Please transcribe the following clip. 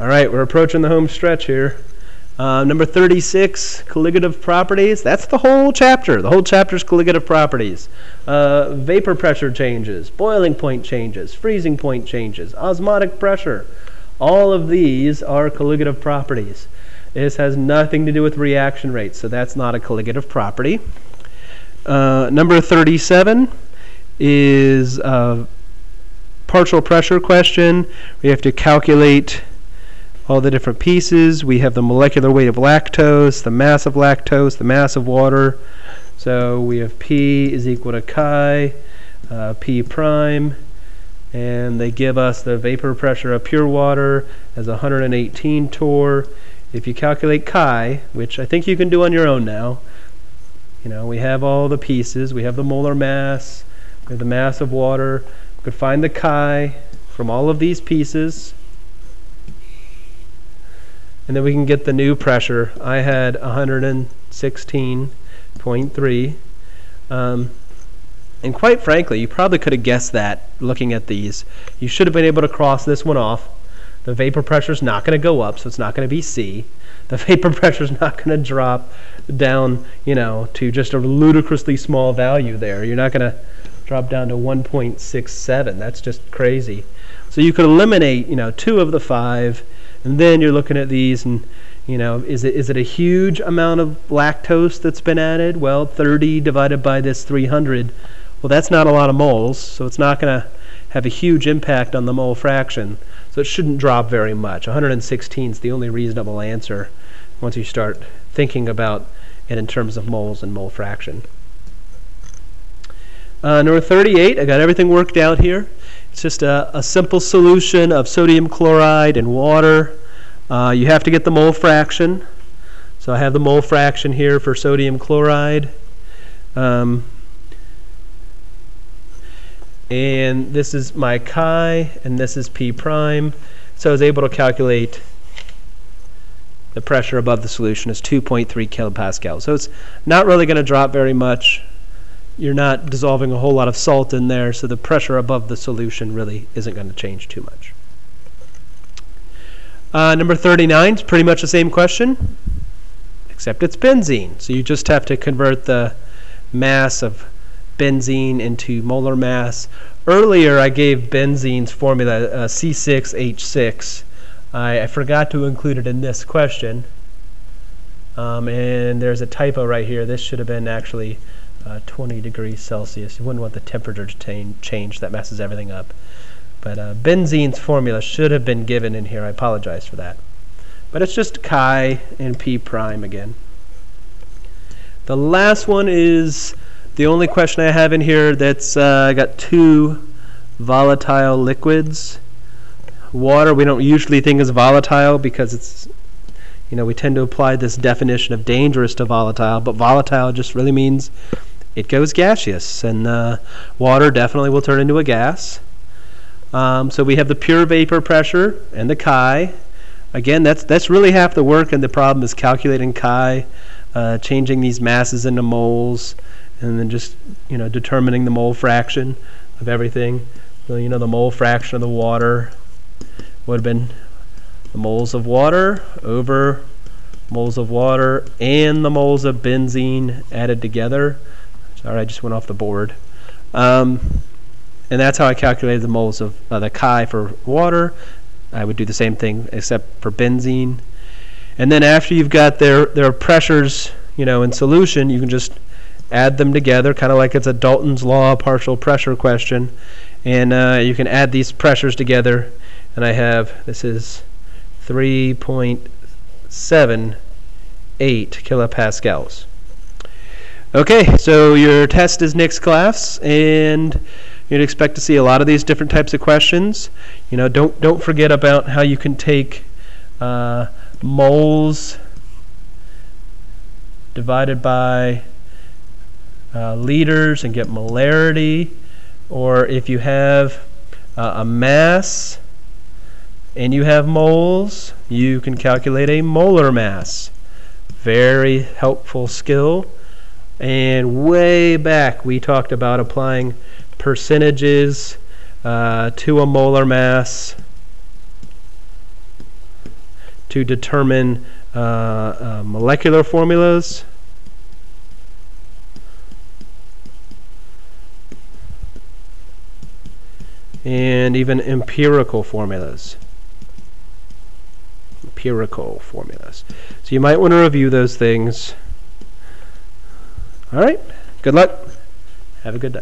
All right, we're approaching the home stretch here. Number 36, colligative properties. That's the whole chapter. The whole chapter's colligative properties. Vapor pressure changes, boiling point changes, freezing point changes, osmotic pressure. All of these are colligative properties. This has nothing to do with reaction rates, so that's not a colligative property. Number 37 is a partial pressure question. We have to calculate all the different pieces. We have the molecular weight of lactose, the mass of lactose, the mass of water. So we have P is equal to chi, P prime, and they give us the vapor pressure of pure water as 118 torr. If you calculate chi, which I think you can do on your own now, we have all the pieces. We have the molar mass, we have the mass of water. We could find the chi from all of these pieces. And then we can get the new pressure. I had 116.3. And quite frankly, you probably could have guessed that looking at these. You should have been able to cross this one off. The vapor pressure is not going to go up, so it's not going to be C. The vapor pressure is not going to drop down, to just a ludicrously small value there. You're not going to drop down to 1.67. That's just crazy. So you could eliminate, 2 of the 5. And then you're looking at these and, is it a huge amount of lactose that's been added? Well, 30 divided by this 300, well, that's not a lot of moles, so it's not going to have a huge impact on the mole fraction. So it shouldn't drop very much. 116 is the only reasonable answer once you start thinking about it in terms of moles and mole fraction. Number 38, I got everything worked out here. It's just a simple solution of sodium chloride and water. You have to get the mole fraction. So I have the mole fraction here for sodium chloride. And this is my chi, and this is P prime. So I was able to calculate the pressure above the solution is 2.3 kilopascals. So it's not really going to drop very much. You're not dissolving a whole lot of salt in there, so the pressure above the solution really isn't going to change too much. Number 39 is pretty much the same question, except it's benzene. So you just have to convert the mass of benzene into molar mass. Earlier I gave benzene's formula C6H6. I forgot to include it in this question. And there's a typo right here. This should have been actually 20 degrees Celsius. You wouldn't want the temperature to change. That messes everything up. But benzene's formula should have been given in here. I apologize for that. But it's just chi and P prime again. The last one is the only question I have in here that's I got 2 volatile liquids. Water we don't usually think is volatile because it's, we tend to apply this definition of dangerous to volatile, but volatile just really means it goes gaseous, and water definitely will turn into a gas. So we have the pure vapor pressure and the chi. Again, that's really half the work, and the problem is calculating chi, changing these masses into moles, and then just determining the mole fraction of everything. So the mole fraction of the water would have been the moles of water over moles of water and the moles of benzene added together. Sorry, I just went off the board. And that's how I calculated the moles of the chi for water. I would do the same thing except for benzene. And then after you've got their pressures, in solution, you can just add them together, kind of like it's a Dalton's law partial pressure question. And you can add these pressures together, and I have, this is 3.78 kilopascals. Okay, so your test is next class, and you'd expect to see a lot of these different types of questions. Don't forget about how you can take moles divided by liters and get molarity, or if you have a mass and you have moles, you can calculate a molar mass. Very helpful skill. And way back we talked about applying percentages to a molar mass to determine molecular formulas, and even empirical formulas. So you might want to review those things. All right, good luck. Have a good day.